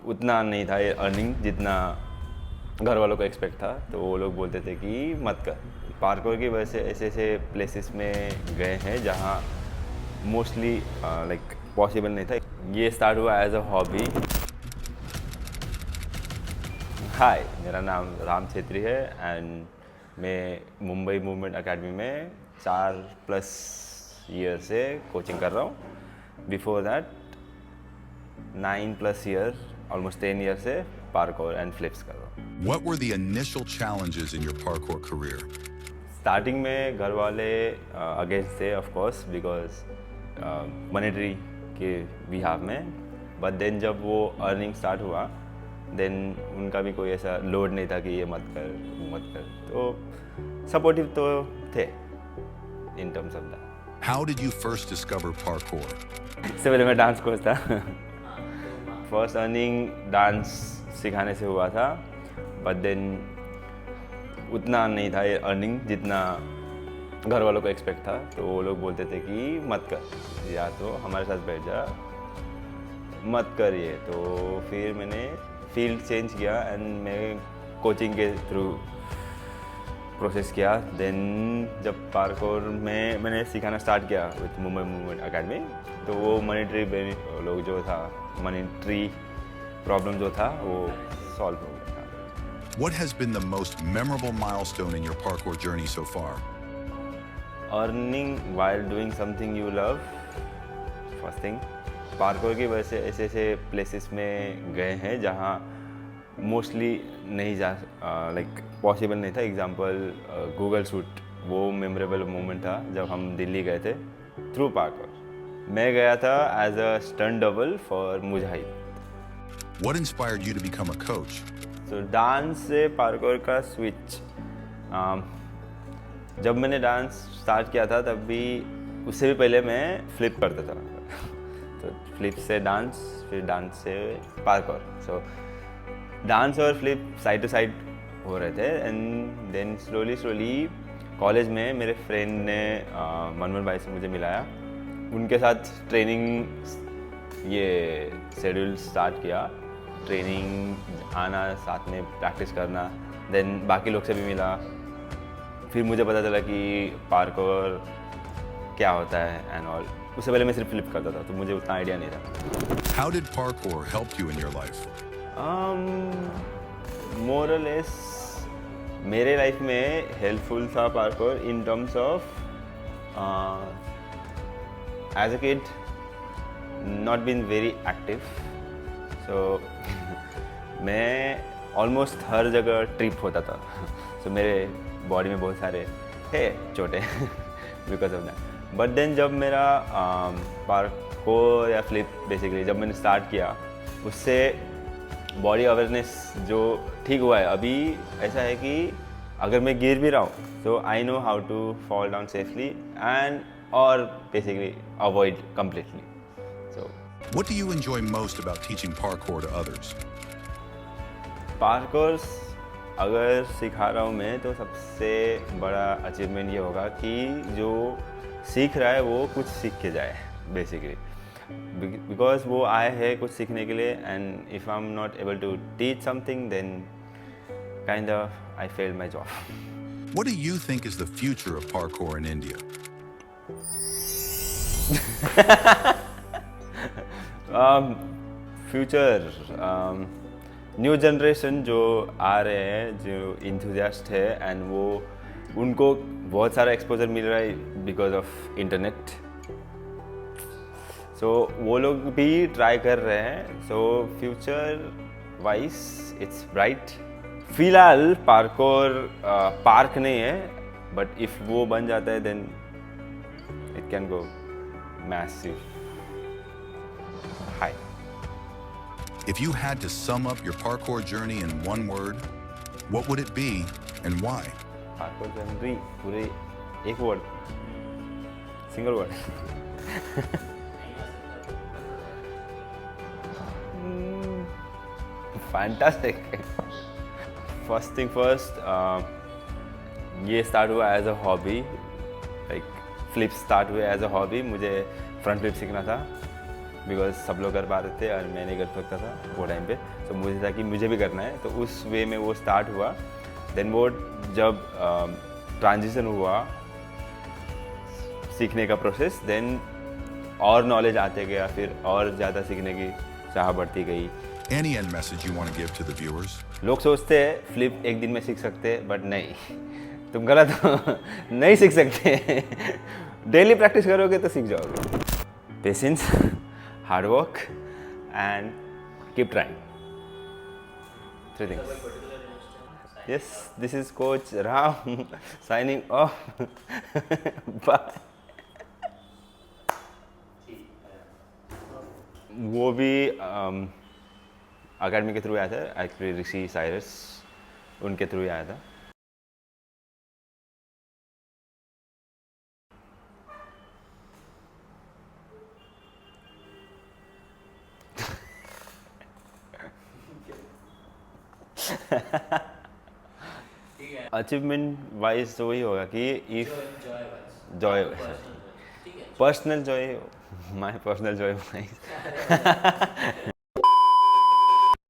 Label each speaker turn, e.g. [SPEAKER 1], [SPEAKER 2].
[SPEAKER 1] उतना नहीं था ये अर्निंग जितना घर वालों को एक्सपेक्ट था, तो वो लोग बोलते थे कि मत कर। पार्कोर की वजह से ऐसे ऐसे प्लेसेस में गए हैं जहाँ मोस्टली लाइक पॉसिबल नहीं था। ये स्टार्ट हुआ एज अ हॉबी। हाय, मेरा नाम राम छेत्री है एंड मैं मुंबई मूवमेंट एकेडमी में 4+ ईयर से कोचिंग कर रहा हूँ। Before that 9+ year, almost 10 year से पार्कोर एंड फ्लिप्स कर रहा हूँ।
[SPEAKER 2] What were the initial challenges in your parkour career?
[SPEAKER 1] Starting में घर वाले अगेंस्ट थे ऑफ कोर्स, बिकॉज मॉनेटरी के बिहाफ में। बट देन जब वो अर्निंग स्टार्ट हुआ, देन उनका भी कोई ऐसा लोड नहीं था कि ये मत कर वो मत कर, तो सपोर्टिव तो थे इन terms of that.
[SPEAKER 2] How did you first discover parkour?
[SPEAKER 1] इससे पहले मैं डांस कोच था। फर्स्ट अर्निंग डांस सिखाने से हुआ था, बट देन उतना नहीं था ये अर्निंग जितना घर वालों को एक्सपेक्ट था, तो वो लोग बोलते थे कि मत कर, या तो हमारे साथ बैठ जा, मत कर ये। तो फिर मैंने फील्ड चेंज किया एंड मैं कोचिंग के थ्रू प्रोसेस किया। देन जब पार्कोर में मैंने सिखाना स्टार्ट किया विथ मुंबई मूवमेंट एकेडमी, तो वो मॉनेटरी लोग जो था, मॉनेटरी प्रॉब्लम जो था वो सॉल्व हो गया था।
[SPEAKER 2] What has been the most memorable milestone in your parkour journey so far?
[SPEAKER 1] Earning while doing something you love, first thing. Parkour की वजह से ऐसे ऐसे प्लेसेस में गए हैं जहाँ मोस्टली नहीं जा लाइक पॉसिबल नहीं था। एग्जांपल गूगल शूट, वो मेमोरेबल मोमेंट था जब हम दिल्ली गए थे थ्रू पार्कोर। मैं गया था as a stunt double for Mujahid.
[SPEAKER 2] What inspired you to become a coach?
[SPEAKER 1] तो डांस से पार्कोर का स्विच, जब मैंने डांस स्टार्ट किया था तब भी, उससे भी पहले मैं फ्लिप करता था। तो फ्लिप से डांस, फिर डांस से पार्कोर। सो डांस और फ्लिप साइड टू साइड हो रहे थे। एंड देन स्लोली कॉलेज में मेरे फ्रेंड ने मनमोहन भाई से मुझे मिलाया, उनके साथ ट्रेनिंग ये शेड्यूल स्टार्ट किया। ट्रेनिंग आना, साथ में प्रैक्टिस करना, देन बाकी लोग से भी मिला। फिर मुझे पता चला कि पार्कोर क्या होता है एंड ऑल। उससे पहले मैं सिर्फ फ्लिप करता था, तो मुझे उतना आइडिया नहीं था।
[SPEAKER 2] How did parkour help you in your life?
[SPEAKER 1] मोर और लेस मेरे लाइफ में हेल्पफुल था parkour in terms of as a kid not been very active. So मैं ऑलमोस्ट हर जगह ट्रिप होता था। सो मेरे बॉडी में बहुत सारे थे चोटें because of that. But then जब मेरा पार्कोर या फ्लिप बेसिकली जब मैंने स्टार्ट किया, उससे बॉडी अवेयरनेस जो ठीक हुआ है। अभी ऐसा है कि अगर मैं गिर भी रहा हूँ, तो I know how to fall down safely and और basically avoid completely. So
[SPEAKER 2] What do you enjoy most about teaching parkour to others?
[SPEAKER 1] Parkour अगर सिखा रहा हूँ मैं, तो सबसे बड़ा अचीवमेंट ये होगा कि जो सीख रहा है वो कुछ सीख के जाए बेसिकली, बिकॉज वो आए हैं कुछ सीखने के लिए। And if I am not able to teach something, then kind of I fail my job.
[SPEAKER 2] What do you think is the future of parkour in India?
[SPEAKER 1] Future, new generation जो आ रहे हैं, जो इंथुजियास्ट है, and वो उनको बहुत सारा exposure मिल रहा है बिकॉज ऑफ इंटरनेट। सो वो लोग भी ट्राई कर रहे हैं। So future wise it's bright. फिलहाल पार्कोर पार्क नहीं है, बट इफ वो बन जाता है, then it can go massive high.
[SPEAKER 2] If you had to sum up your parkour journey in one word, what would it be and why?
[SPEAKER 1] Parkour journey पूरे एक word, single word. Fantastic. First thing first, ये start हुआ as a hobby, like flip start हुए as a hobby. मुझे front flip सीखना था। Because सब लोग कर पा रहे थे और मैं नहीं कर सकता था वो टाइम पे। तो मुझे था कि मुझे भी करना है, तो उस वे में वो स्टार्ट हुआ। देन वो जब ट्रांजिशन हुआ सीखने का प्रोसेस, देन और नॉलेज आते गया, फिर और ज़्यादा सीखने की चाह बढ़ती गई।
[SPEAKER 2] Any end message you want to give to the viewers?
[SPEAKER 1] लोग सोचते हैं फ्लिप एक दिन में सीख सकते हैं, बट नहीं, तुम गलत हो। नहीं सीख सकते। डेली प्रैक्टिस करोगे तो सीख जाओगे। Patience, hard work and keep trying, 3 things. Yes, this is coach Ram signing off. Bye. वो भी अकेडमी के थ्रू आया था, एक्चुअली ऋषि साइरस उनके थ्रू आया था। अचीवमेंट वाइज तो वही होगा कि if joy, personal joy, my personal joy wise